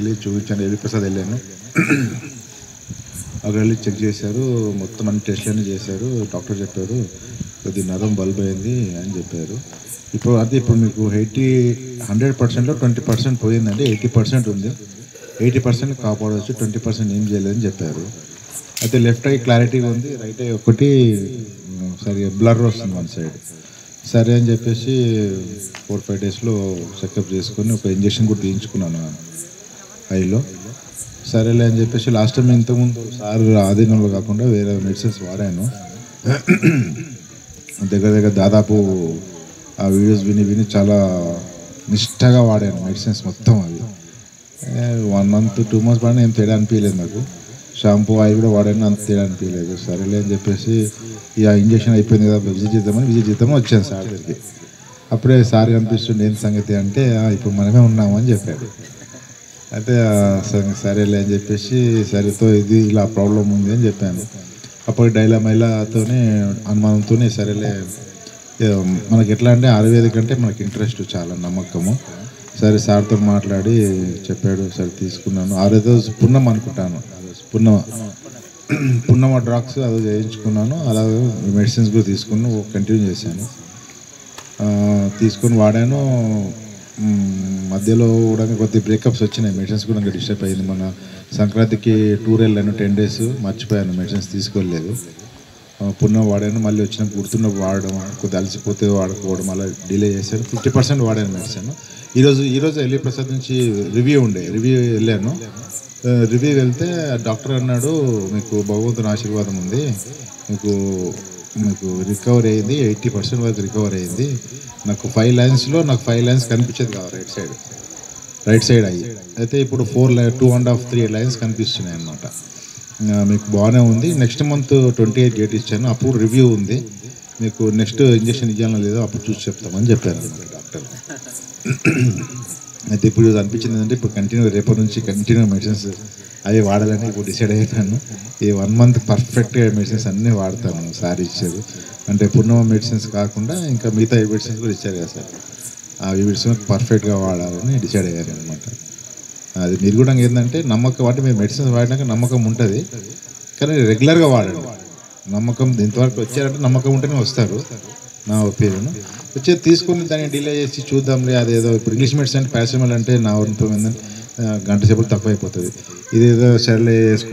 వెళ్ళి చూపించాను, ఎల్వి ప్రసాద్ వెళ్ళాను. అక్కడ వెళ్ళి చెక్ చేశారు, మొత్తం అన్ని టెస్ట్లన్నీ చేశారు. డాక్టర్ చెప్పారు కొద్ది నరం బల్బ్ అయింది అని చెప్పారు. ఇప్పుడు మీకు 100%లో 20% పోయిందండి, 80% ఉంది. 80% కాపాడవచ్చు, 20% ఏం చేయలేదని చెప్పారు. అయితే లెఫ్ట్ ఐ క్లారిటీగా ఉంది, రైట్ ఐ ఒకటి సరిగా బ్లర్ వస్తుంది వన్ సైడ్. సరే అని చెప్పేసి 4-5 డేస్లో చెకప్ చేసుకొని ఒక ఇంజక్షన్ కూడా తీయించుకున్నాను ఐలో. సరేలే అని చెప్పేసి లాస్ట్ టైం ఇంతకుముందు సార్ ఆధీనంలో కాకుండా వేరే మెడిసిన్స్ వాడాను. దగ్గర దాదాపు ఆ వీడియోస్ విని చాలా నిష్టగా వాడాను మెడిసిన్స్ మొత్తం. అవి 1 month 2 months వాడినా ఏం తేడా అనిపించలేదు నాకు. షాంపూ ఆయిల్ కూడా వాడాను, అంత తేడా అనిపించలేదు. సరేలే అని చెప్పేసి ఇక ఇంజక్షన్ అయిపోయింది కదా, విజిట్ చేద్దామని వచ్చాను సార్ దగ్గరికి. అప్పుడే సార్ కనిపిస్తుండే, ఏం సంగతి అంటే ఇప్పుడు మనమే ఉన్నామని చెప్పాడు. అయితే సరేలే అని చెప్పేసి సరేతో ఇది ఇలా ప్రాబ్లం ఉంది అని చెప్పాను. అప్పుడు డైలామైలాతోనే అనుమానంతోనే సరేలే, మనకి ఎట్లా అంటే ఆయుర్వేదిక్ అంటే మనకి ఇంట్రెస్ట్, చాలా నమ్మకము. సరే సార్తో మాట్లాడి చెప్పాడు, సరే తీసుకున్నాను. ఆ రోజు పున్నం అనుకుంటాను, పున్నమ డ్రాగ్స్ అది చేయించుకున్నాను. అలాగే మెడిసిన్స్ కూడా తీసుకుని కంటిన్యూ చేశాను. తీసుకొని వాడాను. మధ్యలో కూడా కొద్ది బ్రేకప్స్ వచ్చినాయి, మెడిసిన్స్ కూడా ఇంకా డిస్టర్బ్ అయ్యింది. మన సంక్రాంతికి టూర్ వెళ్ళాను, 10 days మర్చిపోయాను, మెడిసిన్స్ తీసుకోలేదు. పున్నం వాడాను, మళ్ళీ వచ్చిన గుర్తున్న వాడడం, కొద్దిగా అలసిపోతే వాడకపోవడం, అలా డిలే చేశాను. 50% వాడాను మెడిసిన్. ఈరోజు ఎల్వి ప్రసాద్ నుంచి రివ్యూ వెళ్ళాను. రివ్యూ వెళ్తే డాక్టర్ అన్నాడు, మీకు భగవంతుని ఆశీర్వాదం ఉంది, మీకు రికవర్ అయ్యింది, 80% వరకు రికవర్ అయ్యింది. నాకు 5 lines కనిపించేది కాదు రైట్ సైడ్ అయ్యి. అయితే ఇప్పుడు 2.5-3 lines కనిపిస్తున్నాయి అన్నమాట. మీకు బాగానే ఉంది. నెక్స్ట్ మంత్ 28 డేట్ ఇచ్చాను, అప్పుడు రివ్యూ ఉంది, మీకు నెక్స్ట్ ఇంజక్షన్ ఇవ్వాలో లేదో అప్పుడు చూసి చెప్తామని చెప్పారు అన్నమాట డాక్టర్. అయితే ఇప్పుడు అనిపించింది ఏంటంటే ఇప్పుడు రేపటి నుంచి కంటిన్యూ మెడిసిన్స్ అవి వాడాలని ఇప్పుడు డిసైడ్ అయ్యాను. ఈ 1 month పర్ఫెక్ట్గా మెడిసిన్స్ అన్నీ వాడతాను సార్ ఇచ్చారు. అంటే పూర్ణమ మెడిసిన్స్ కాకుండా ఇంకా మిగతా మెడిసిన్స్ కూడా ఇచ్చారు కదా సార్, ఆ మెడిసిన్స్ పర్ఫెక్ట్గా వాడాలని డిసైడ్ అయ్యారు అనమాట. అది మీరు కూడా ఏంటంటే నమ్మకం, అంటే మీరు మెడిసిన్స్ వాడినాక నమ్మకం ఉంటుంది, కానీ రెగ్యులర్గా వాడండి. నమ్మకం ఇంతవరకు వచ్చారంటే నమ్మకం ఉంటేనే వస్తారు, నా ఒపీనియన్. వచ్చేది తీసుకుని దాన్ని డిలే చేసి చూద్దాంలే, అదేదో ఇప్పుడు ఇంగ్లీష్ మెడిసిన్ అంటే పారాసిటమాల్ అంటే నా అనుభవం ఏంటంటే గంట సేపు తక్కువ అయిపోతుంది. ఇదేదో సర్లే వేసుకుని